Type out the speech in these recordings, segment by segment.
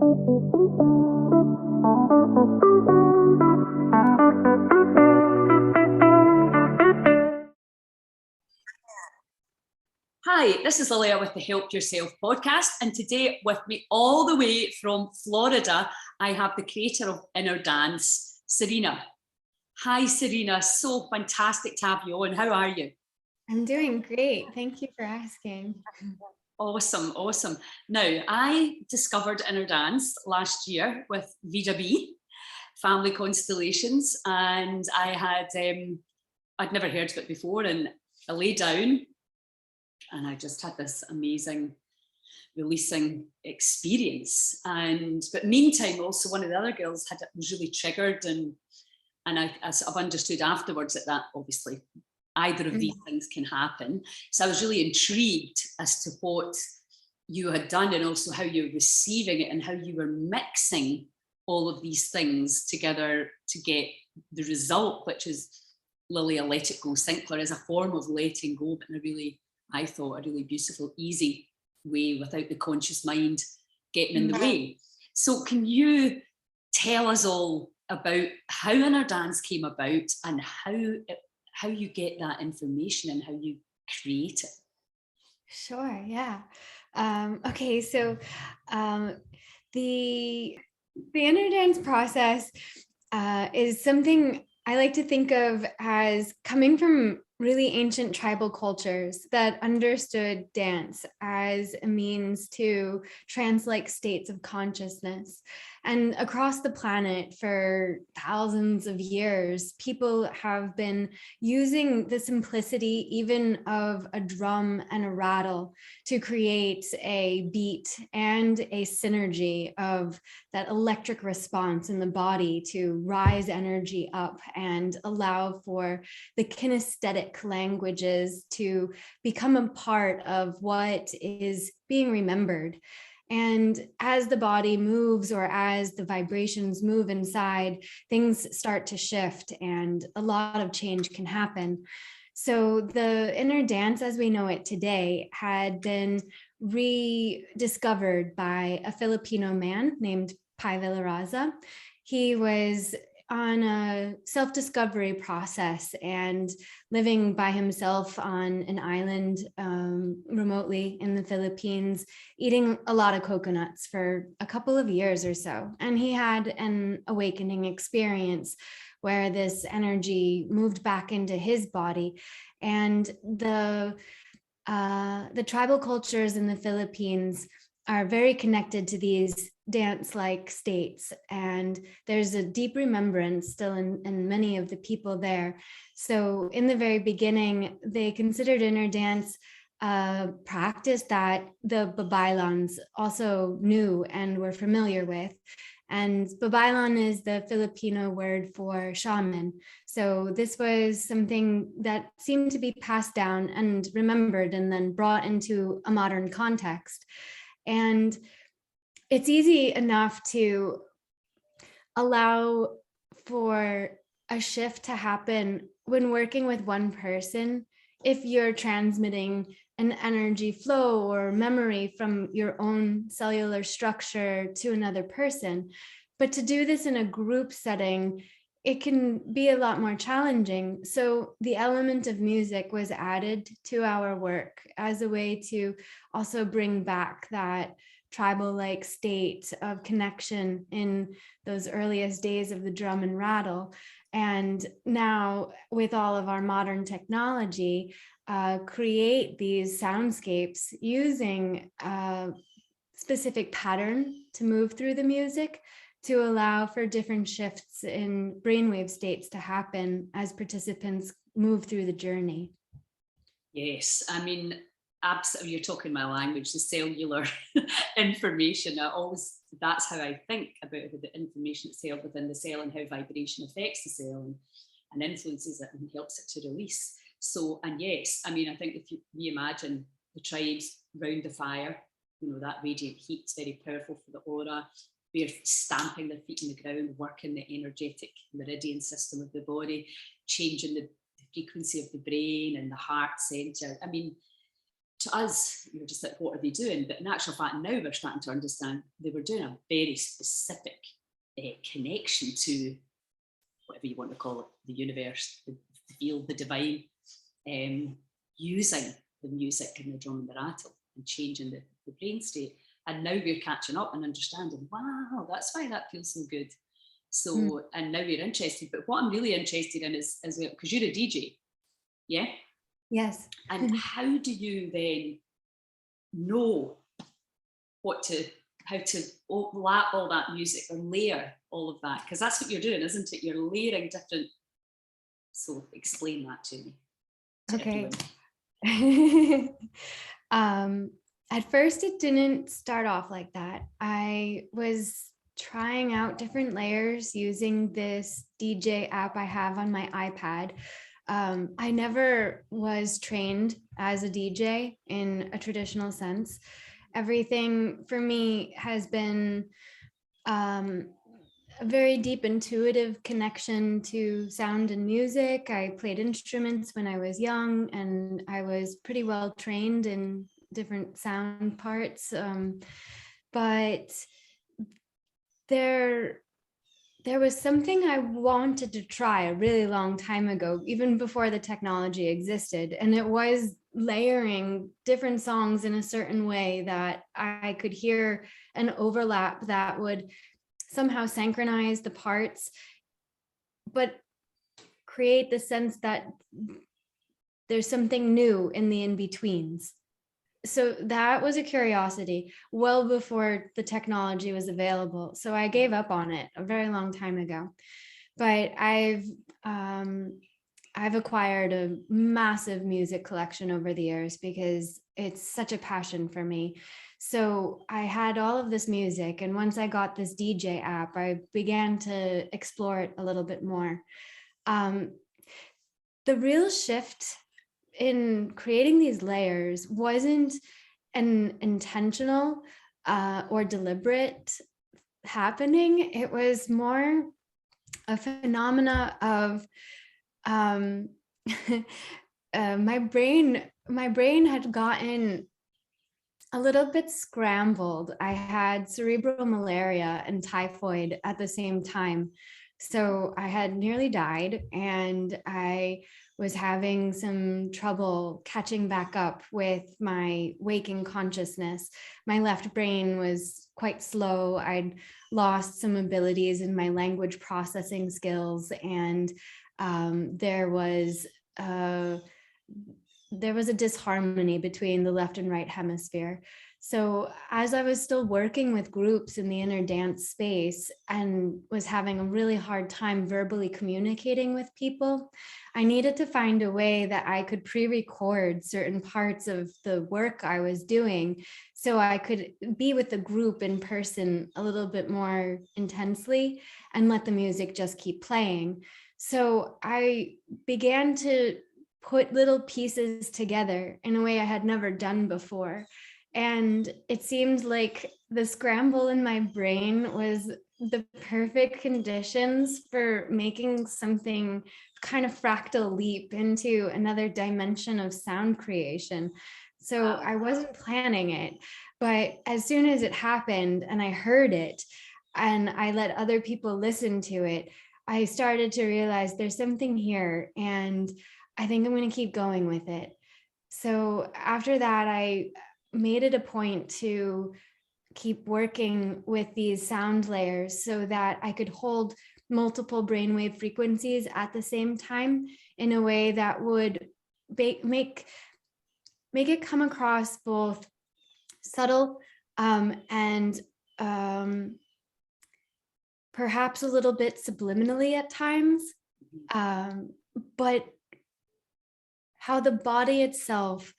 Hi, this is Alea with the Help Yourself podcast, and today with me all the way from Florida, I have the creator of Inner Dance, Serena. Hi, Serena. So fantastic to have you on. How are you? I'm doing great. Thank you for asking. Awesome, awesome. Now, I discovered Inner Dance last year with VW, Family Constellations, and I'd never heard of it before, and I lay down and I just had this amazing releasing experience. But meantime, also one of the other girls was really triggered, and I've understood afterwards that obviously either of these things can happen. So I was really intrigued as to what you had done, and also how you're receiving it, and how you were mixing all of these things together to get the result, which is Lily, a Let It Go Simpler, as a form of letting go, but in a really, I thought, a really beautiful, easy way, without the conscious mind getting in the way. So can you tell us all about how Inner Dance came about, and how you get that information and how you create it? Sure, yeah. Okay, so the Inner Dance process is something I like to think of as coming from really ancient tribal cultures that understood dance as a means to trance-like states of consciousness. And across the planet for thousands of years, people have been using the simplicity even of a drum and a rattle to create a beat and a synergy of that electric response in the body to rise energy up and allow for the kinesthetic languages to become a part of what is being remembered. And as the body moves, or as the vibrations move inside, things start to shift and a lot of change can happen. So the Inner Dance as we know it today had been rediscovered by a Filipino man named Pai Villaraza. He was on a self-discovery process and living by himself on an island remotely in the Philippines, eating a lot of coconuts for a couple of years or so. And he had an awakening experience where this energy moved back into his body. And the tribal cultures in the Philippines are very connected to these dance-like states, and there's a deep remembrance still in many of the people there. So in the very beginning, they considered Inner Dance a practice that the Babaylons also knew and were familiar with. And Babaylon is the Filipino word for shaman. So this was something that seemed to be passed down and remembered and then brought into a modern context. And it's easy enough to allow for a shift to happen when working with one person, if you're transmitting an energy flow or memory from your own cellular structure to another person. But to do this in a group setting, it can be a lot more challenging. So the element of music was added to our work as a way to also bring back that tribal-like state of connection in those earliest days of the drum and rattle. And now with all of our modern technology, create these soundscapes using a specific pattern to move through the music to allow for different shifts in brainwave states to happen as participants move through the journey. Yes, I mean, absolutely, you're talking my language, the cellular information. That's how I think about the information itself within the cell, and how vibration affects the cell and influences it and helps it to release. So, and yes, I mean, I think if we imagine the tribes round the fire, that radiant heat is very powerful for the aura. We're stamping their feet in the ground, working the energetic meridian system of the body, changing the frequency of the brain and the heart center. I mean, to us, you're just like, what are they doing? But in actual fact, now we're starting to understand they were doing a very specific connection to whatever you want to call it, the universe, the field, the divine, using the music and the drum and the rattle and changing the brain state. And now we're catching up and understanding, wow, that's why that feels so good. So, and now we're interested. But what I'm really interested in is well, because you're a DJ, yeah? Yes. And how do you then know how to overlap all that music or layer all of that? Because that's what you're doing, isn't it? You're layering different. So explain that to me. Okay. At first, it didn't start off like that. I was trying out different layers using this DJ app I have on my iPad. I never was trained as a DJ in a traditional sense. Everything for me has been a very deep intuitive connection to sound and music. I played instruments when I was young, and I was pretty well trained in different sound parts. But there was something I wanted to try a really long time ago, even before the technology existed. And it was layering different songs in a certain way that I could hear an overlap that would somehow synchronize the parts, but create the sense that there's something new in the in-betweens. So that was a curiosity well before the technology was available. So I gave up on it a very long time ago. But I've acquired a massive music collection over the years because it's such a passion for me. So I had all of this music, and once I got this DJ app, I began to explore it a little bit more. The real shift in creating these layers wasn't an intentional or deliberate happening. It was more a phenomena of my brain had gotten a little bit scrambled. I had cerebral malaria and typhoid at the same time. So I had nearly died, and I was having some trouble catching back up with my waking consciousness. My left brain was quite slow. I'd lost some abilities in my language processing skills, and there was a disharmony between the left and right hemisphere. So as I was still working with groups in the inner dance space and was having a really hard time verbally communicating with people, I needed to find a way that I could pre-record certain parts of the work I was doing so I could be with the group in person a little bit more intensely and let the music just keep playing. So I began to put little pieces together in a way I had never done before. And it seemed like the scramble in my brain was the perfect conditions for making something kind of fractal leap into another dimension of sound creation. So I wasn't planning it, but as soon as it happened and I heard it and I let other people listen to it, I started to realize there's something here, and I think I'm going to keep going with it. So after that, I made it a point to keep working with these sound layers so that I could hold multiple brainwave frequencies at the same time in a way that would make it come across both subtle and perhaps a little bit subliminally at times, but how the body itself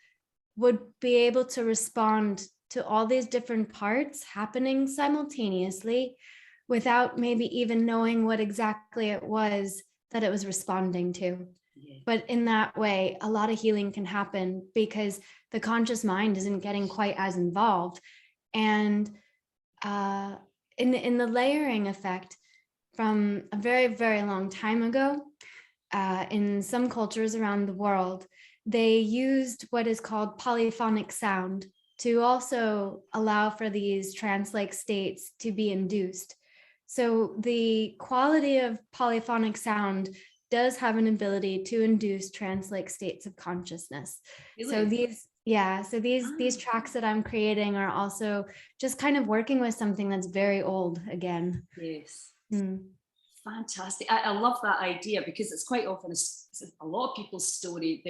would be able to respond to all these different parts happening simultaneously without maybe even knowing what exactly it was that it was responding to. Yeah. But in that way, a lot of healing can happen because the conscious mind isn't getting quite as involved. And in the layering effect from a very, very long time ago, in some cultures around the world, they used what is called polyphonic sound to also allow for these trance-like states to be induced. So the quality of polyphonic sound does have an ability to induce trance-like states of consciousness. Really? So these tracks that I'm creating are also just kind of working with something that's very old again. Yes. Fantastic. I love that idea, because it's quite often a lot of people's story.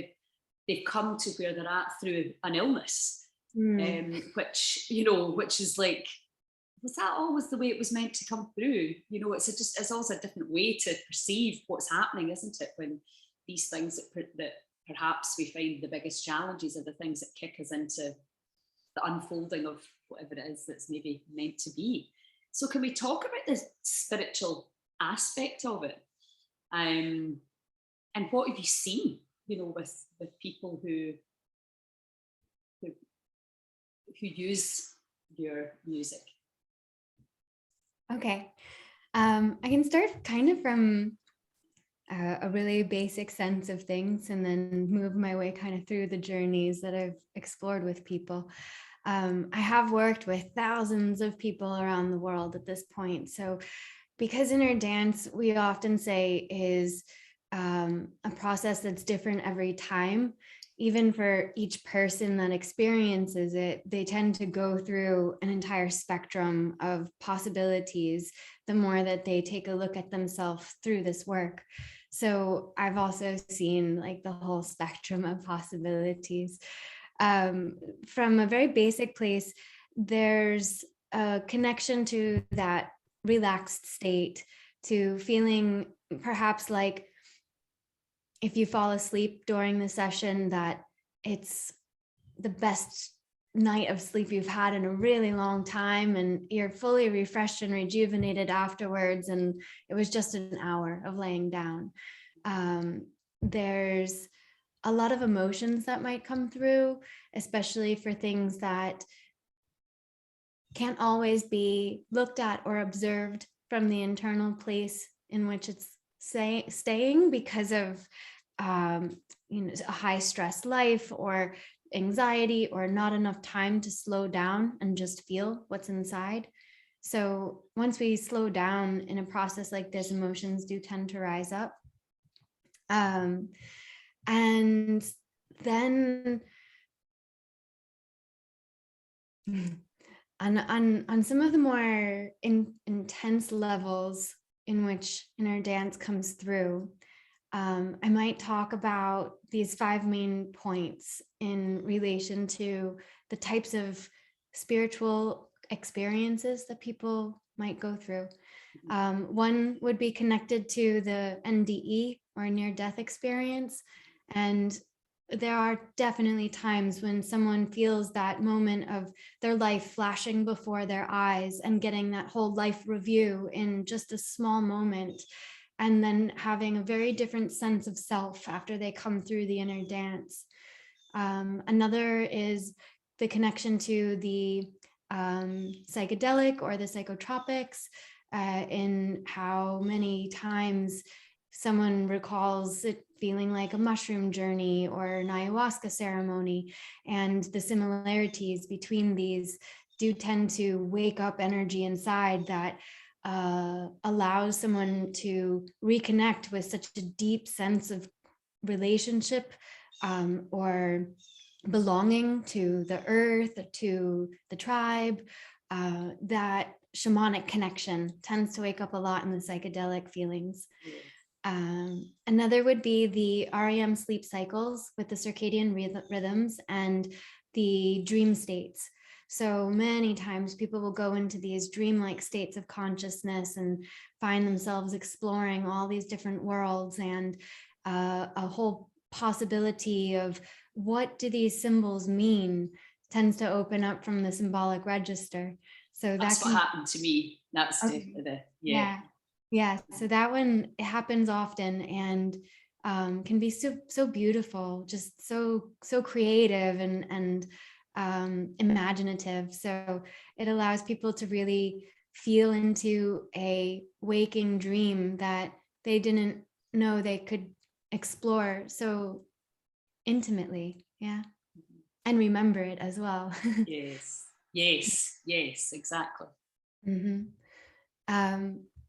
They've come to where they're at through an illness, which is like, was that always the way it was meant to come through? It's always a different way to perceive what's happening, isn't it? When these things that perhaps we find the biggest challenges are the things that kick us into the unfolding of whatever it is that's maybe meant to be. So can we talk about the spiritual aspect of it? And what have you seen, with people who use your music? Okay. I can start kind of from a really basic sense of things and then move my way kind of through the journeys that I've explored with people. I have worked with thousands of people around the world at this point. So because inner dance, we often say, is a process that's different every time. Even for each person that experiences it, they tend to go through an entire spectrum of possibilities the more that they take a look at themselves through this work. So I've also seen like the whole spectrum of possibilities. From a very basic place, there's a connection to that relaxed state, to feeling perhaps like if you fall asleep during the session, that it's the best night of sleep you've had in a really long time, and you're fully refreshed and rejuvenated afterwards, and it was just an hour of laying down. There's a lot of emotions that might come through, especially for things that can't always be looked at or observed from the internal place in which it's staying because of a high stress life or anxiety or not enough time to slow down and just feel what's inside. So once we slow down in a process like this, emotions do tend to rise up. And then on some of the more intense levels in which inner dance comes through, I might talk about these 5 main points in relation to the types of spiritual experiences that people might go through. One would be connected to the NDE, or near-death experience. And there are definitely times when someone feels that moment of their life flashing before their eyes and getting that whole life review in just a small moment, and then having a very different sense of self after they come through the inner dance. Another is the connection to the psychedelic or the psychotropics, in how many times someone recalls it feeling like a mushroom journey or an ayahuasca ceremony, and the similarities between these do tend to wake up energy inside that allows someone to reconnect with such a deep sense of relationship or belonging to the earth, to the tribe. That shamanic connection tends to wake up a lot in the psychedelic feelings. Another would be the REM sleep cycles with the circadian rhythms and the dream states. So many times people will go into these dreamlike states of consciousness and find themselves exploring all these different worlds, and a whole possibility of what do these symbols mean tends to open up from the symbolic register. So that's what happened to me. That's okay. Yeah. So that one, it happens often, and can be so beautiful, just so creative and imaginative. So it allows people to really feel into a waking dream that they didn't know they could explore so intimately. Yeah. And remember it as well. Yes, exactly.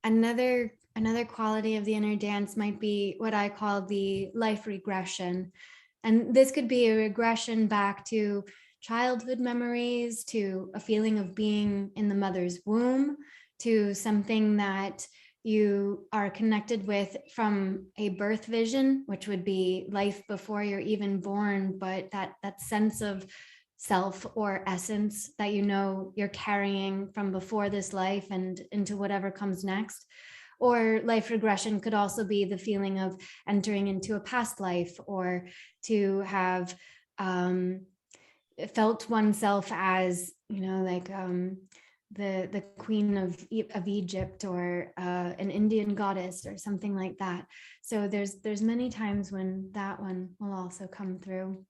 Another quality of the inner dance might be what I call the life regression. And this could be a regression back to childhood memories, to a feeling of being in the mother's womb, to something that you are connected with from a birth vision, which would be life before you're even born, but that sense of self or essence that you know you're carrying from before this life and into whatever comes next. Or life regression could also be the feeling of entering into a past life, or to have felt oneself as, like the queen of Egypt, or an Indian goddess, or something like that. So there's many times when that one will also come through.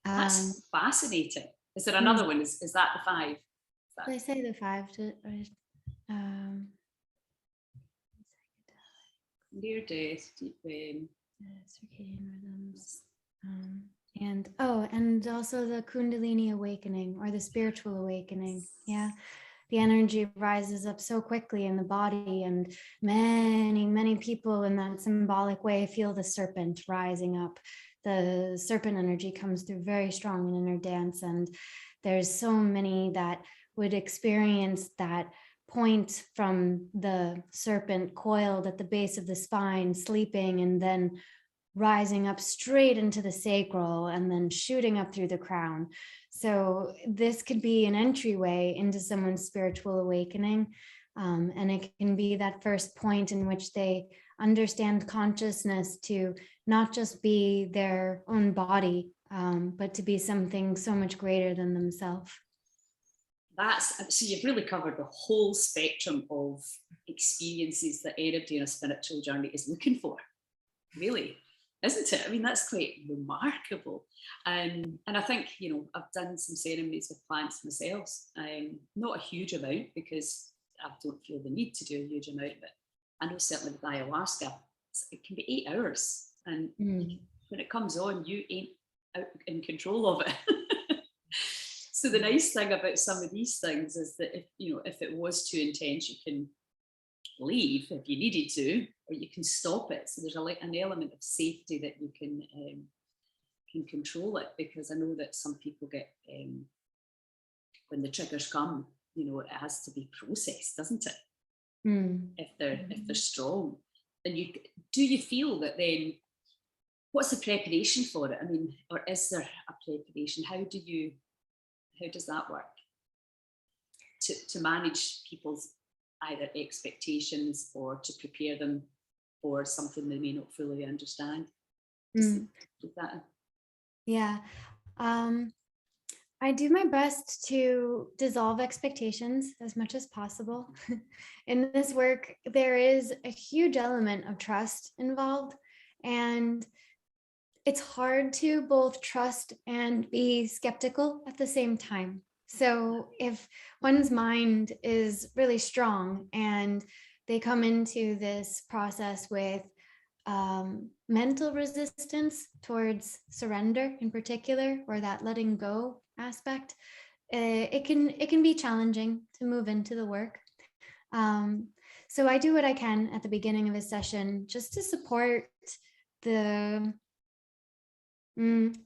That's fascinating. Is there another one? Is that the 5? Did I say the 5? Near death, deep pain. Circadian rhythms. And also the Kundalini awakening, or the spiritual awakening. Yeah. The energy rises up so quickly in the body, and many people in that symbolic way feel the serpent rising up. The serpent energy comes through very strong in inner dance, and there's so many that would experience that point from the serpent coiled at the base of the spine, sleeping, and then rising up straight into the sacral, and then shooting up through the crown. So this could be an entryway into someone's spiritual awakening. And it can be that first point in which they understand consciousness to not just be their own body, but to be something so much greater than themselves. So you've really covered the whole spectrum of experiences that anybody on a spiritual journey is looking for, really, isn't it? I mean, that's quite remarkable. And I think, I've done some ceremonies with plants myself, not a huge amount, because I don't feel the need to do a huge amount, but I know certainly with ayahuasca, it can be 8 hours. And when it comes on, you ain't out in control of it. So the nice thing about some of these things is that if it was too intense, you can leave if you needed to, or you can stop it. So there's an element of safety that you can control it, because I know that some people get, when the triggers come, it has to be processed, doesn't it? If they're strong. And do you feel that then, what's the preparation for it? I mean, or is there a preparation? How does that work to manage people's either expectations, or to prepare them for something they may not fully understand? Yeah. I do my best to dissolve expectations as much as possible. In this work, there is a huge element of trust involved, and it's hard to both trust and be skeptical at the same time. So if one's mind is really strong and they come into this process with mental resistance towards surrender in particular, or that letting go aspect, it can be challenging to move into the work. So I do what I can at the beginning of a session just to support the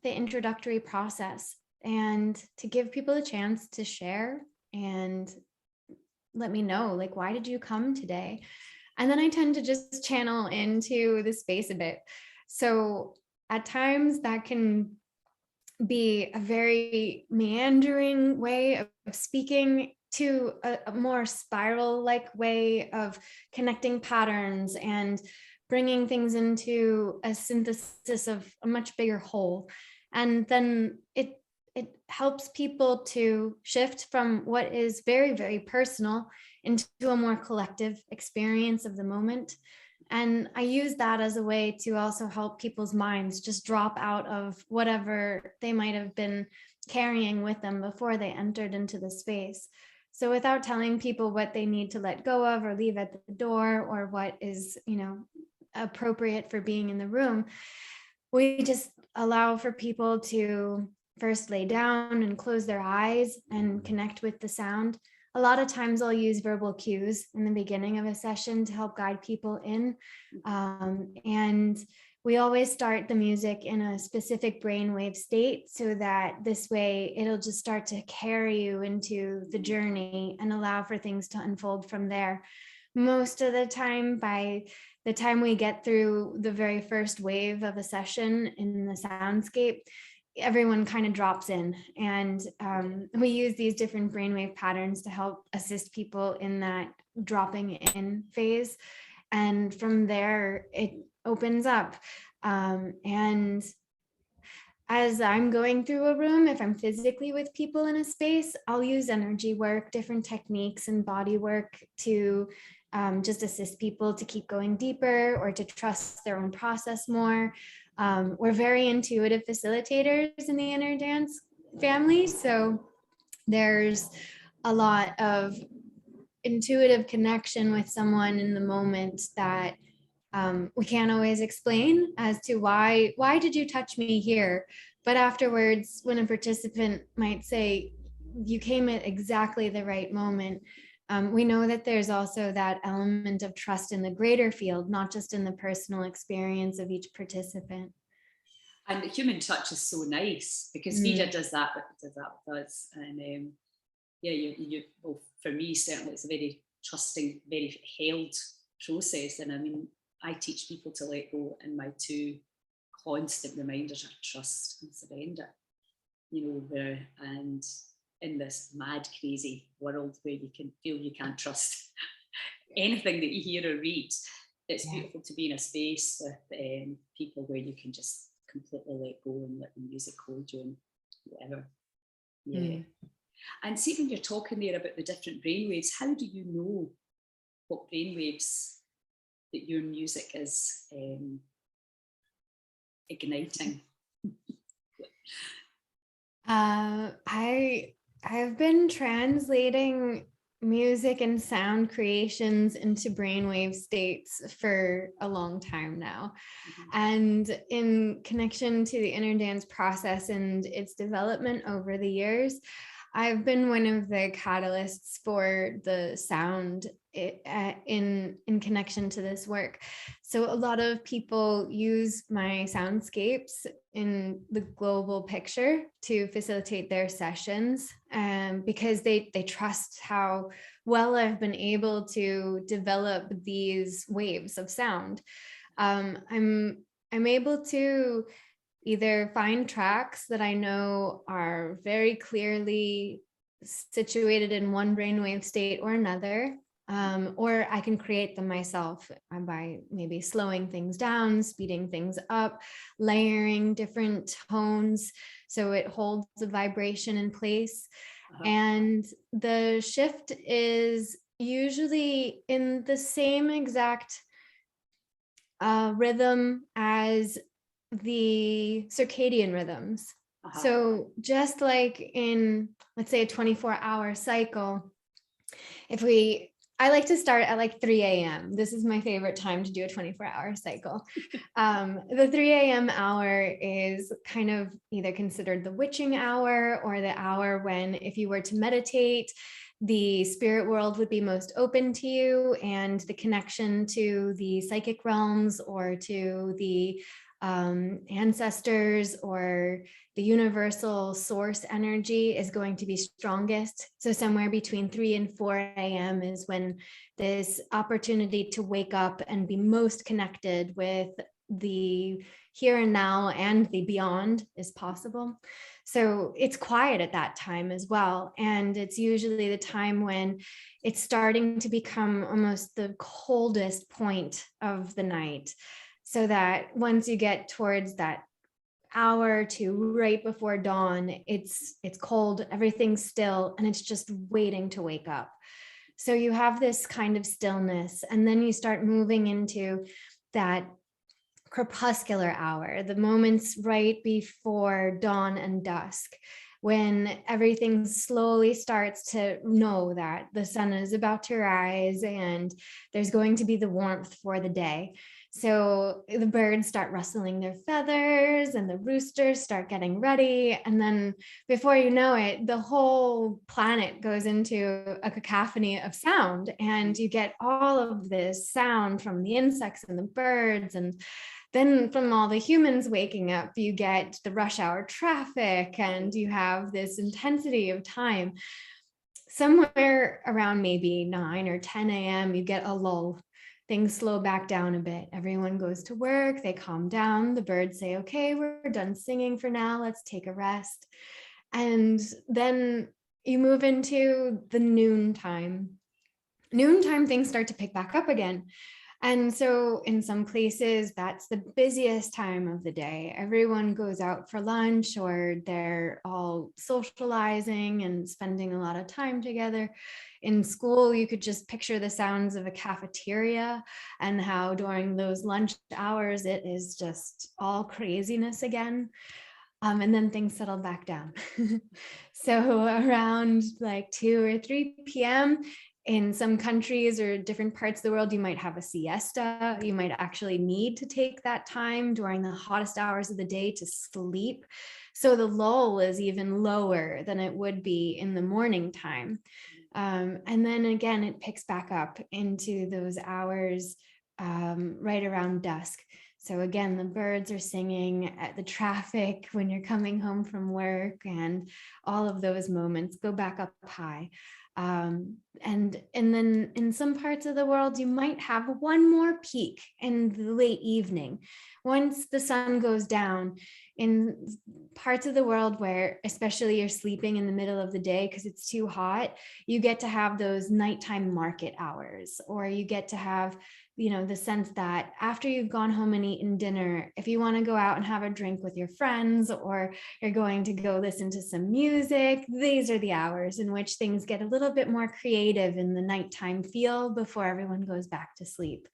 introductory process, and to give people a chance to share and let me know, like, why did you come today? And then I tend to just channel into the space a bit. So at times that can be a very meandering way of speaking, to a more spiral-like way of connecting patterns and bringing things into a synthesis of a much bigger whole. And then it helps people to shift from what is very, very personal into a more collective experience of the moment. And I use that as a way to also help people's minds just drop out of whatever they might have been carrying with them before they entered into the space. So without telling people what they need to let go of or leave at the door, or what is, appropriate for being in the room, we just allow for people to first lay down and close their eyes and connect with the sound. A lot of times I'll use verbal cues in the beginning of a session to help guide people in. And we always start the music in a specific brainwave state so that this way it'll just start to carry you into the journey and allow for things to unfold from there. Most of the time, by the time we get through the very first wave of a session in the soundscape, everyone kind of drops in, and we use these different brainwave patterns to help assist people in that dropping in phase. And from there, it opens up. And as I'm going through a room, if I'm physically with people in a space, I'll use energy work, different techniques and body work to just assist people to keep going deeper or to trust their own process more. We're very intuitive facilitators in the inner dance family. So there's a lot of intuitive connection with someone in the moment that we can't always explain as to why did you touch me here? But afterwards, when a participant might say, you came at exactly the right moment, we know that there's also that element of trust in the greater field, not just in the personal experience of each participant. And the human touch is so nice because Vida does that with us. And yeah, well, for me, certainly it's a very trusting, very held process. And I mean, I teach people to let go, and my two constant reminders are trust and surrender, and in this mad, crazy world where you can feel you can't trust anything that you hear or read, it's beautiful to be in a space with people where you can just completely let go and let the music hold you and whatever. And see, when you're talking there about the different brainwaves, how do you know what brainwaves that your music is igniting? I've been translating music and sound creations into brainwave states for a long time now. And in connection to the inner dance process and its development over the years, I've been one of the catalysts for the sound in connection to this work. So a lot of people use my soundscapes in the global picture to facilitate their sessions, because they trust how well I've been able to develop these waves of sound. I'm able to either find tracks that I know are very clearly situated in one brainwave state or another, or I can create them myself by maybe slowing things down, speeding things up, layering different tones so it holds the vibration in place. And the shift is usually in the same exact rhythm as the circadian rhythms. So just like in, let's say, a 24-hour cycle, I like to start at like 3 a.m. This is my favorite time to do a 24-hour cycle. The 3 a.m. hour is kind of either considered the witching hour, or the hour when, if you were to meditate, the spirit world would be most open to you, and the connection to the psychic realms or to the ancestors or the universal source energy is going to be strongest. So somewhere between 3 and 4 a.m. is when this opportunity to wake up and be most connected with the here and now and the beyond is possible. So it's quiet at that time as well. And it's usually the time when it's starting to become almost the coldest point of the night. So that once you get towards that hour to right before dawn, it's cold, everything's still, and it's just waiting to wake up. So you have this kind of stillness, and then you start moving into that crepuscular hour, the moments right before dawn and dusk. when everything slowly starts to know that the sun is about to rise and there's going to be the warmth for the day. So the birds start rustling their feathers and the roosters start getting ready. And then before you know it, the whole planet goes into a cacophony of sound, and you get all of this sound from the insects and the birds. And then from all the humans waking up, you get the rush hour traffic, and you have this intensity of time. Somewhere around maybe 9 or 10 a.m., you get a lull. Things slow back down a bit. Everyone goes to work, they calm down. The birds say, okay, we're done singing for now. Let's take a rest. And then you move into the noontime. Noontime, things start to pick back up again. And so in some places, that's the busiest time of the day. Everyone goes out for lunch, or they're all socializing and spending a lot of time together. In school, you could just picture the sounds of a cafeteria and how during those lunch hours, it is just all craziness again. And then things settle back down. So around like 2 or 3 p.m., in some countries or different parts of the world, you might have a siesta. You might actually need to take that time during the hottest hours of the day to sleep. So the lull is even lower than it would be in the morning time. And then again, it picks back up into those hours right around dusk. So again, the birds are singing, at the traffic when you're coming home from work, and all of those moments go back up high. And then in some parts of the world, you might have one more peak in the late evening. Once the sun goes down, in parts of the world where especially you're sleeping in the middle of the day because it's too hot, you get to have those nighttime market hours, or you get to have, the sense that after you've gone home and eaten dinner, if you want to go out and have a drink with your friends, or you're going to go listen to some music, these are the hours in which things get a little bit more creative in the nighttime feel before everyone goes back to sleep.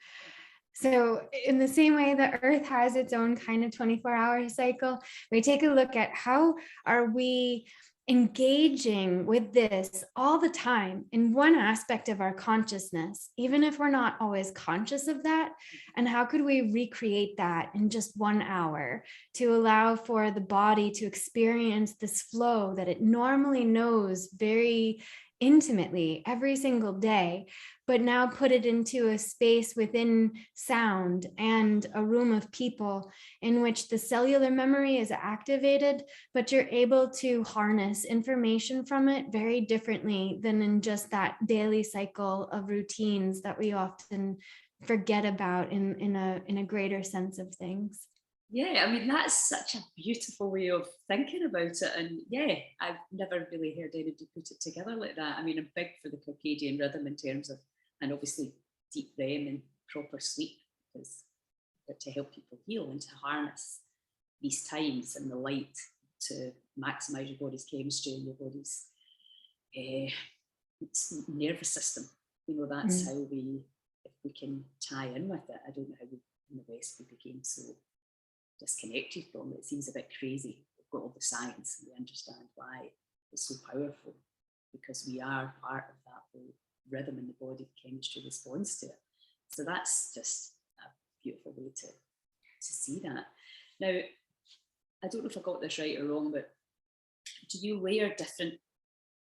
So in the same way the Earth has its own kind of 24-hour cycle, we take a look at how are we engaging with this all the time in one aspect of our consciousness, even if we're not always conscious of that, and how could we recreate that in just 1 hour to allow for the body to experience this flow that it normally knows very intimately every single day, but now put it into a space within sound and a room of people in which the cellular memory is activated, but you're able to harness information from it very differently than in just that daily cycle of routines that we often forget about in a greater sense of things. Yeah, I mean, that's such a beautiful way of thinking about it. And yeah, I've never really heard anybody put it together like that. I mean, I'm big for the circadian rhythm in terms of, and obviously deep REM and proper sleep, because to help people heal and to harness these times and the light to maximize your body's chemistry and your body's nervous system. That's how we, if we can tie in with it. I don't know how we, in the West, we became so disconnected from it. It seems a bit crazy. We've got all the science and we understand why it's so powerful, because we are part of that whole rhythm in the body, chemistry responds to it. So that's just a beautiful way to see that. Now, I don't know if I got this right or wrong, but do you layer different,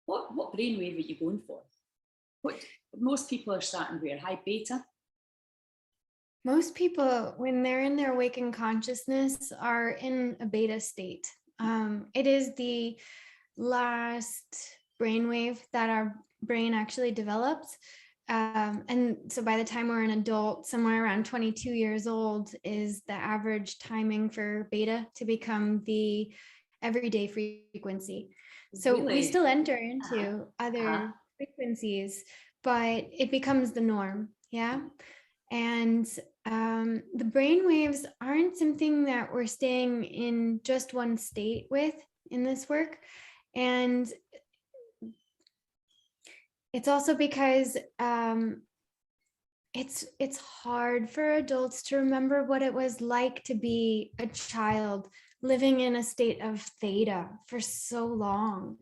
what brainwave are you going for? What most people are starting where? High beta? Most people, when they're in their waking consciousness, are in a beta state. It is the last brainwave that our brain actually develops. And so by the time we're an adult, somewhere around 22 years old is the average timing for beta to become the everyday frequency. So we still enter into other frequencies, but it becomes the norm. Yeah. And the brain waves aren't something that we're staying in just one state with in this work. And it's also because it's hard for adults to remember what it was like to be a child living in a state of theta for so long,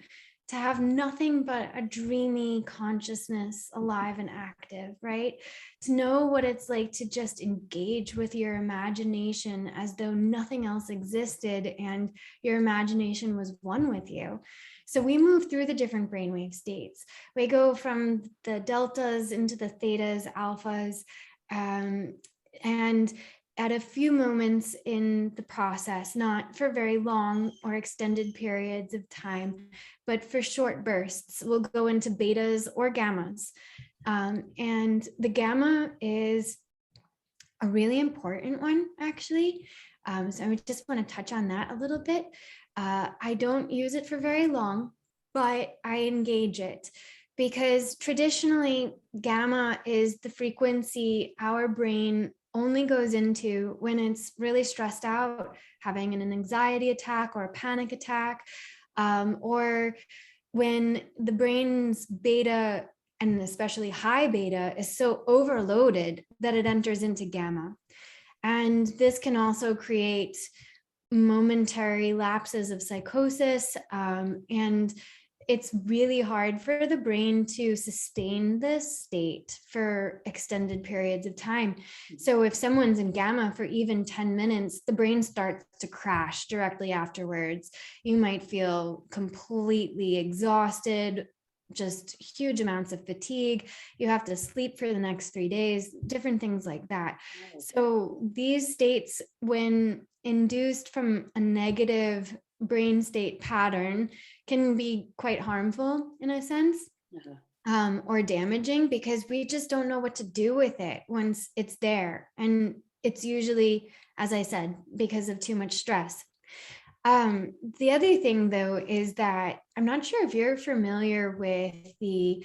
to have nothing but a dreamy consciousness alive and active, right? To know what it's like to just engage with your imagination as though nothing else existed and your imagination was one with you. So we move through the different brainwave states. We go from the deltas into the thetas, alphas, and at a few moments in the process, not for very long or extended periods of time, but for short bursts, we'll go into betas or gammas. And the gamma is a really important one, actually. So I just want to touch on that a little bit. I don't use it for very long, but I engage it because traditionally gamma is the frequency our brain only goes into when it's really stressed out, having an anxiety attack or a panic attack, or when the brain's beta, and especially high beta, is so overloaded that it enters into gamma. And this can also create momentary lapses of psychosis, and it's really hard for the brain to sustain this state for extended periods of time. So if someone's in gamma for even 10 minutes, the brain starts to crash directly afterwards. You might feel completely exhausted, just huge amounts of fatigue. You have to sleep for the next 3 days, different things like that. So these states, when induced from a negative brain state pattern, can be quite harmful in a sense, or damaging, because we just don't know what to do with it once it's there. And it's usually, as I said, because of too much stress. The other thing, though, is that I'm not sure if you're familiar with the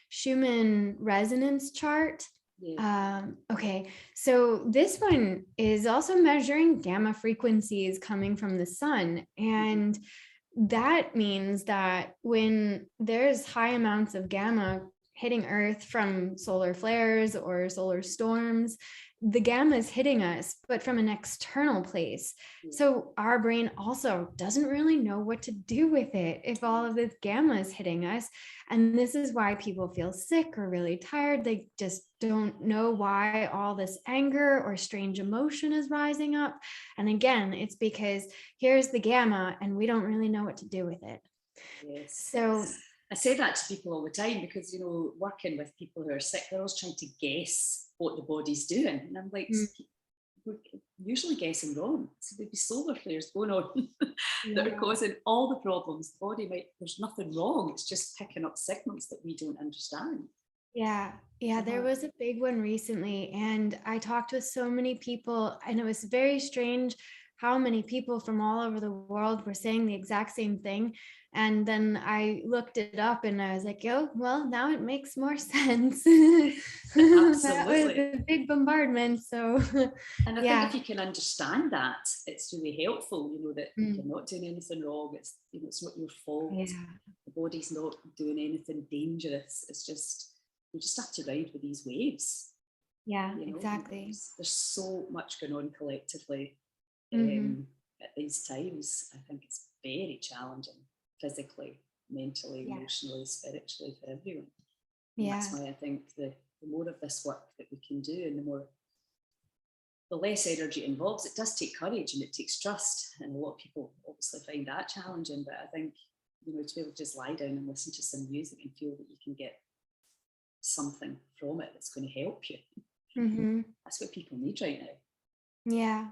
Schumann resonance chart. Okay, so this one is also measuring gamma frequencies coming from the sun. And that means that when there's high amounts of gamma hitting Earth from solar flares or solar storms, the gamma is hitting us, but from an external place. So our brain also doesn't really know what to do with it if all of this gamma is hitting us. And this is why people feel sick or really tired. They just don't know why all this anger or strange emotion is rising up. And again, it's because here's the gamma and we don't really know what to do with it. Yes. So I say that to people all the time because, you know, working with people who are sick, they're always trying to guess what the body's doing. And I'm like, we're usually guessing wrong. So there'd be solar flares going on that are causing all the problems. The body there's nothing wrong. It's just picking up signals that we don't understand. Yeah, there was a big one recently, and I talked with so many people, and it was very strange how many people from all over the world were saying the exact same thing. And then I looked it up and I was like, oh, well, now it makes more sense. That was a big bombardment. So, and I think if you can understand that, it's really helpful, you know, that you're not doing anything wrong. It's, you know, it's not your fault. The body's not doing anything dangerous. It's just, you just have to ride with these waves. Yeah, you know? exactly. There's so much going on collectively at these times. I think it's very challenging, physically, mentally, emotionally, spiritually, for everyone. And that's why I think the more of this work that we can do, and the less energy it involves. It does take courage and it takes trust, and a lot of people obviously find that challenging. But I think, you know, to be able to just lie down and listen to some music and feel that you can get something from it that's going to help you. That's what people need right now.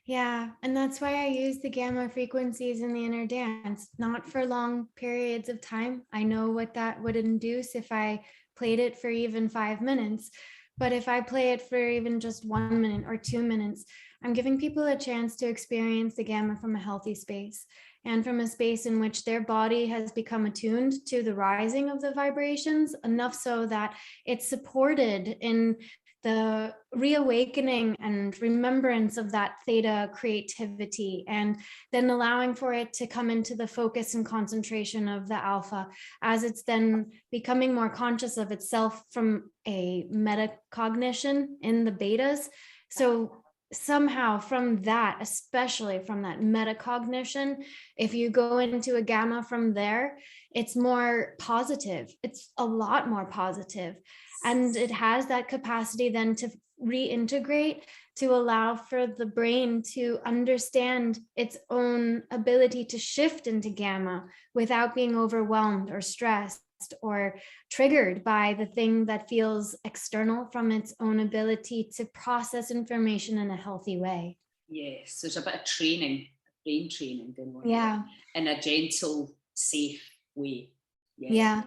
Yeah, and that's why I use the gamma frequencies in the inner dance, not for long periods of time. I know what that would induce if I played it for even 5 minutes, but if I play it for even just 1 minute or 2 minutes, I'm giving people a chance to experience the gamma from a healthy space, and from a space in which their body has become attuned to the rising of the vibrations enough so that it's supported in the reawakening and remembrance of that theta creativity, and then allowing for it to come into the focus and concentration of the alpha as it's then becoming more conscious of itself from a metacognition in the betas. So somehow from that, especially from that metacognition, if you go into a gamma from there, it's more positive. It's a lot more positive. And it has that capacity then to reintegrate, to allow for the brain to understand its own ability to shift into gamma without being overwhelmed or stressed or triggered by the thing that feels external from its own ability to process information in a healthy way. Yes, there's a bit of training, brain training going on. Yeah. In a gentle, safe way. Yeah.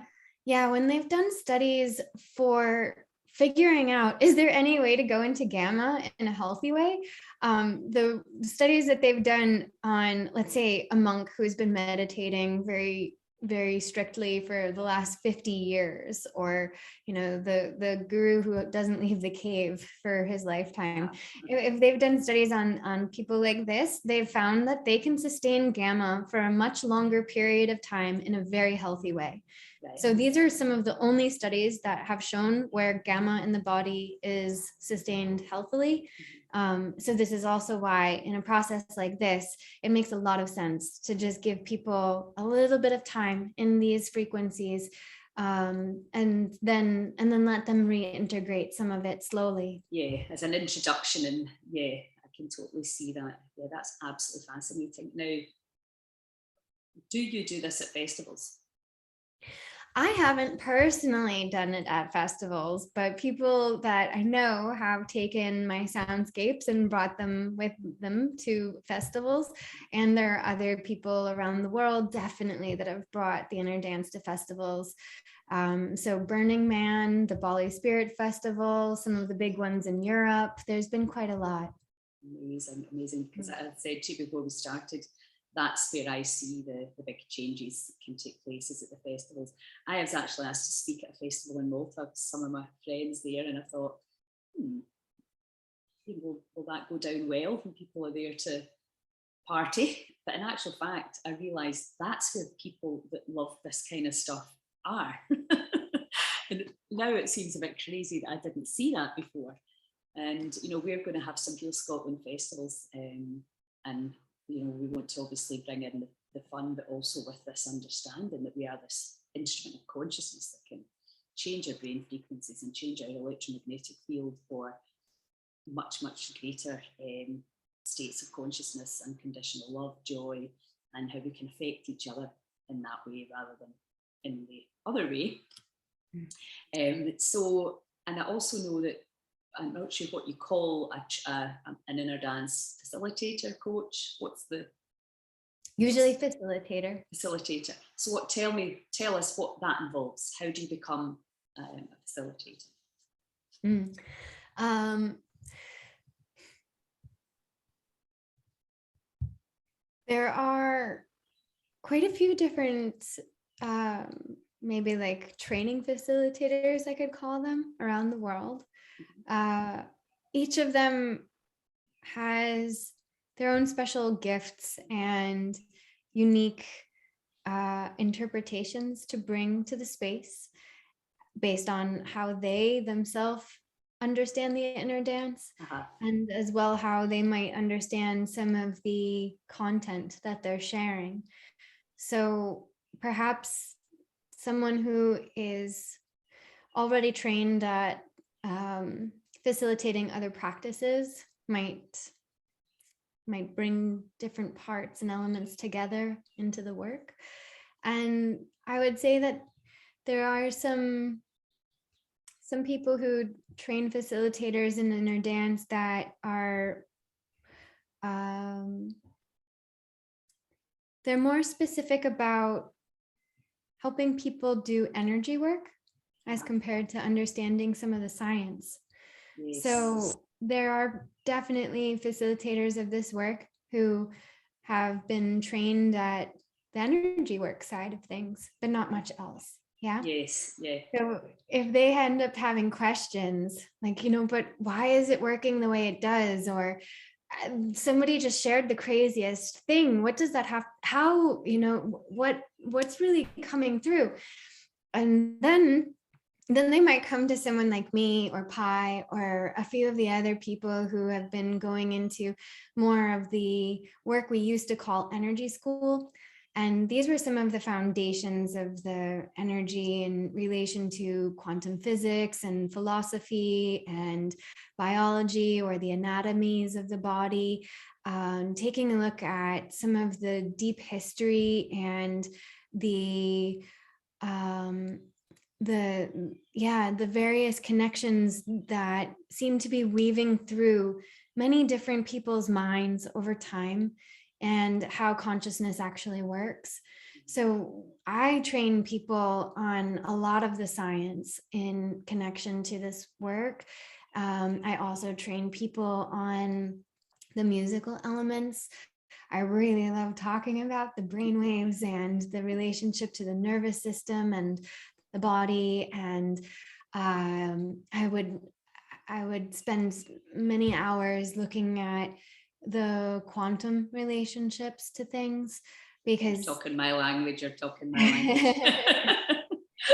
When they've done studies for figuring out, is there any way to go into gamma in a healthy way? The studies that they've done on, let's say, a monk who's been meditating very, very strictly for the last 50 years, or, the guru who doesn't leave the cave for his lifetime. If they've done studies on people like this, they've found that they can sustain gamma for a much longer period of time in a very healthy way. So these are some of the only studies that have shown where gamma in the body is sustained healthily. So this is also why in a process like this, it makes a lot of sense to just give people a little bit of time in these frequencies, and then let them reintegrate some of it slowly. Yeah, as an introduction, and yeah, I can totally see that. Yeah, that's absolutely fascinating. Now, do you do this at festivals? I haven't personally done it at festivals, but people that I know have taken my soundscapes and brought them with them to festivals. And there are other people around the world definitely that have brought the inner dance to festivals. So Burning Man, the Bali Spirit Festival, some of the big ones in Europe, there's been quite a lot. Amazing. Because I said to you before we started, that's where I see the big changes that can take place is at the festivals. I was actually asked to speak at a festival in Malta with some of my friends there, and I thought, will that go down well when people are there to party? But in actual fact, I realised that's where people that love this kind of stuff are. And now it seems a bit crazy that I didn't see that before. And, we're going to have some Heal Scotland festivals, and we want to obviously bring in the fun, but also with this understanding that we are this instrument of consciousness that can change our brain frequencies and change our electromagnetic field for much, much greater states of consciousness, unconditional love, joy, and how we can affect each other in that way rather than in the other way. And I also know that, I'm not sure what you call an inner dance facilitator, coach. What's the? Usually facilitator. Facilitator. So tell us what that involves. How do you become a facilitator? There are quite a few different, maybe like training facilitators, I could call them, around the world. Each of them has their own special gifts and unique interpretations to bring to the space based on how they themselves understand the inner dance, and as well how they might understand some of the content that they're sharing. So perhaps someone who is already trained at facilitating other practices might bring different parts and elements together into the work. And I would say that there are some people who train facilitators in inner dance that are they're more specific about helping people do energy work as compared to understanding some of the science. Yes. So there are definitely facilitators of this work who have been trained at the energy work side of things, but not much else. Yeah. Yes. Yeah. So if they end up having questions like, but why is it working the way it does? Or somebody just shared the craziest thing. What does that have? How, what's really coming through? And then then they might come to someone like me or Pi or a few of the other people who have been going into more of the work we used to call energy school. And these were some of the foundations of the energy in relation to quantum physics and philosophy and biology, or the anatomies of the body, taking a look at some of the deep history and the various connections that seem to be weaving through many different people's minds over time, and how consciousness actually works. So I train people on a lot of the science in connection to this work. I also train people on the musical elements. I really love talking about the brainwaves and the relationship to the nervous system and the body. And I would spend many hours looking at the quantum relationships to things, because you're talking my language.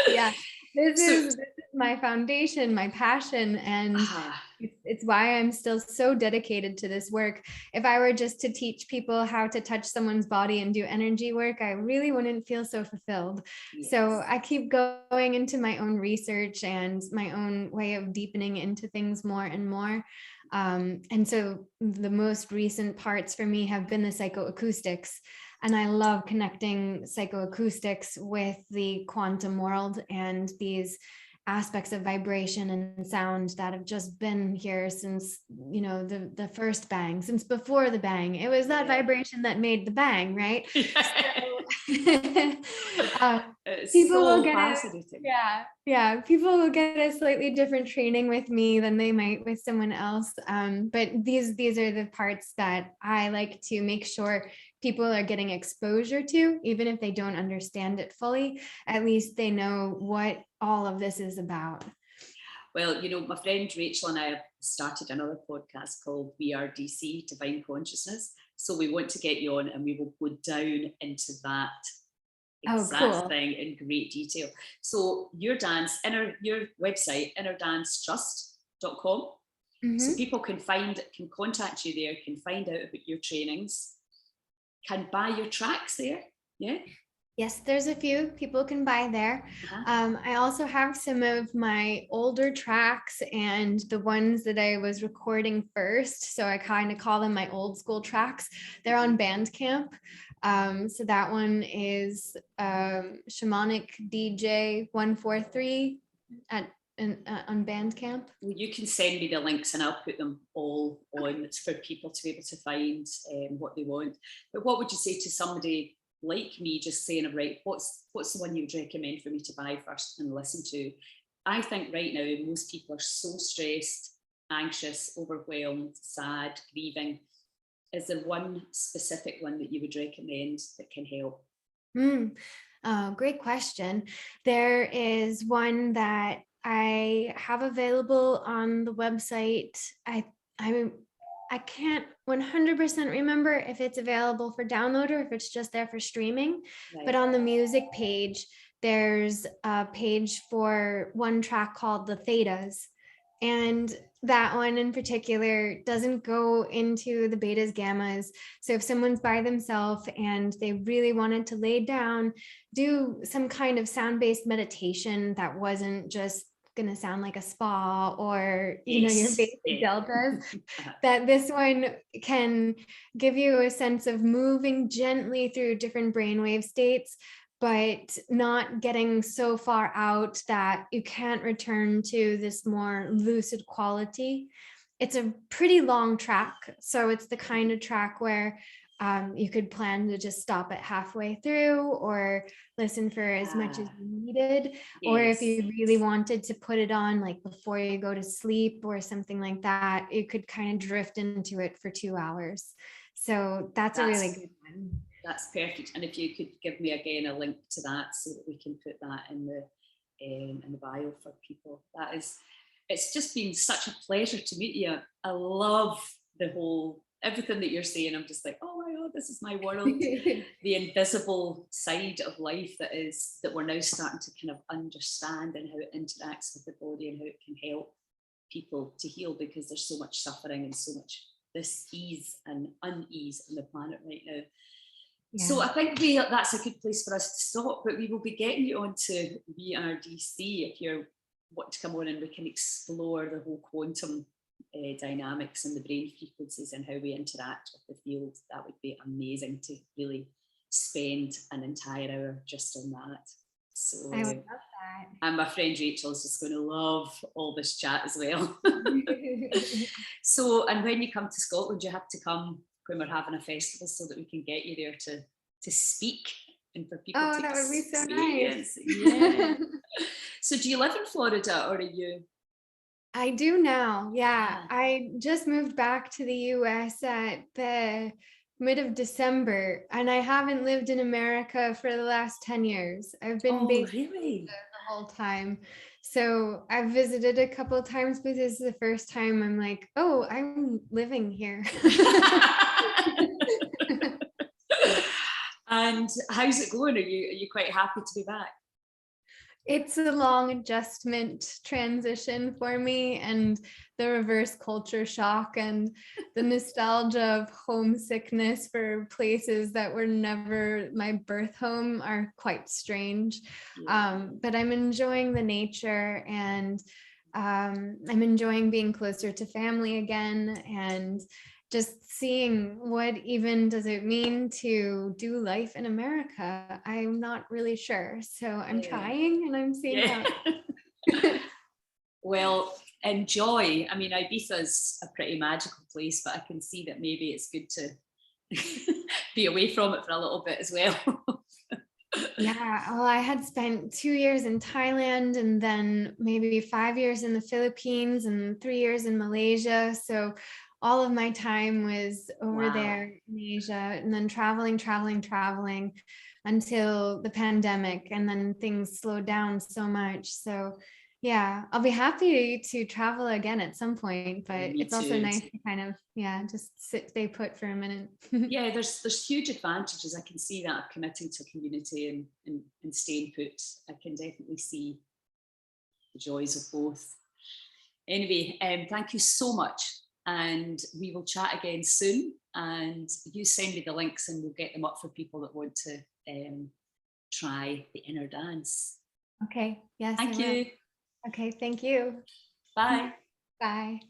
Yeah, this is my foundation, my passion, and it's why I'm still so dedicated to this work. If I were just to teach people how to touch someone's body and do energy work, I really wouldn't feel so fulfilled. Yes. So I keep going into my own research and my own way of deepening into things more and more. And so the most recent parts for me have been the psychoacoustics. And I love connecting psychoacoustics with the quantum world and these aspects of vibration and sound that have just been here since, the first bang, since before the bang. It was that vibration that made the bang, right? People will get people will get a slightly different training with me than they might with someone else. But these are the parts that I like to make sure people are getting exposure to, even if they don't understand it fully. At least they know what all of this is about. Well, my friend Rachel and I have started another podcast called VRDC, Divine Consciousness. So we want to get you on and we will go down into that exact thing in great detail. So your website, innerdancetrust.com. Mm-hmm. So people can contact you there, can find out about your trainings, can buy your tracks there. Yeah. Yes, there's a few people can buy there. I also have some of my older tracks and the ones that I was recording first. So I kind of call them my old school tracks. They're on Bandcamp. So that one is Shamanic DJ 143 on Bandcamp. Well, you can send me the links and I'll put them all on. It's for people to be able to find what they want. But what would you say to somebody like me, just saying, right, what's the one you would recommend for me to buy first and listen to? I think right now most people are so stressed, anxious, overwhelmed, sad, grieving. Is there one specific one that you would recommend that can help? Great question. There is one that I have available on the website. I can't 100% remember if it's available for download or if it's just there for streaming, right. But on the music page, there's a page for one track called The Thetas. And that one in particular doesn't go into the betas, gammas. So if someone's by themselves and they really wanted to lay down, do some kind of sound-based meditation that wasn't just going to sound like a spa or your basic deltas, that this one can give you a sense of moving gently through different brainwave states, but not getting so far out that you can't return to this more lucid quality. It's a pretty long track, so it's the kind of track where you could plan to just stop it halfway through or listen for as much as you needed. Or if you really wanted to put it on like before you go to sleep or something like that, you could kind of drift into it for 2 hours. So that's a really good one. That's perfect. And if you could give me again a link to that so that we can put that in the bio for people. It's just been such a pleasure to meet you. I love everything that you're saying. I'm just like, oh my God, this is my world. The invisible side of life that we're now starting to kind of understand, and how it interacts with the body and how it can help people to heal, because there's so much suffering and so much dis-ease and unease on the planet right now. Yeah. So I think that's a good place for us to stop, but we will be getting you onto VRDC if you want to come on, and we can explore the whole quantum dynamics and the brain frequencies and how we interact with the field. That would be amazing to really spend an entire hour just on that. So I would love that. And my friend Rachel is just going to love all this chat as well. So, and when you come to Scotland, you have to come when we're having a festival so that we can get you there to speak and for people to that would be so nice. Yeah. So do you live in Florida, or are you? I do now. Yeah. I just moved back to the US at the mid of December, and I haven't lived in America for the last 10 years. I've been based the whole time. So I've visited a couple of times, but this is the first time I'm like, oh, I'm living here. And how's it going? Are you quite happy to be back? It's a long adjustment transition for me, and the reverse culture shock and the nostalgia of homesickness for places that were never my birth home are quite strange. Yeah. But I'm enjoying the nature, and I'm enjoying being closer to family again, and just seeing what even does it mean to do life in America. I'm not really sure. So I'm trying, and I'm seeing how. Well, enjoy. I mean, Ibiza's a pretty magical place, but I can see that maybe it's good to be away from it for a little bit as well. Yeah, well, I had spent 2 years in Thailand, and then maybe 5 years in the Philippines, and 3 years in Malaysia. So all of my time was over there in Asia, and then traveling until the pandemic, and then things slowed down so much. So yeah, I'll be happy to travel again at some point, but it's also nice to kind of, just stay put for a minute. Yeah, there's huge advantages. I can see that, committing to community and staying put. I can definitely see the joys of both. Anyway, thank you so much. And we will chat again soon, and you send me the links and we'll get them up for people that want to try the inner dance. Okay, yes. Thank you. Okay, thank you. Bye. Bye.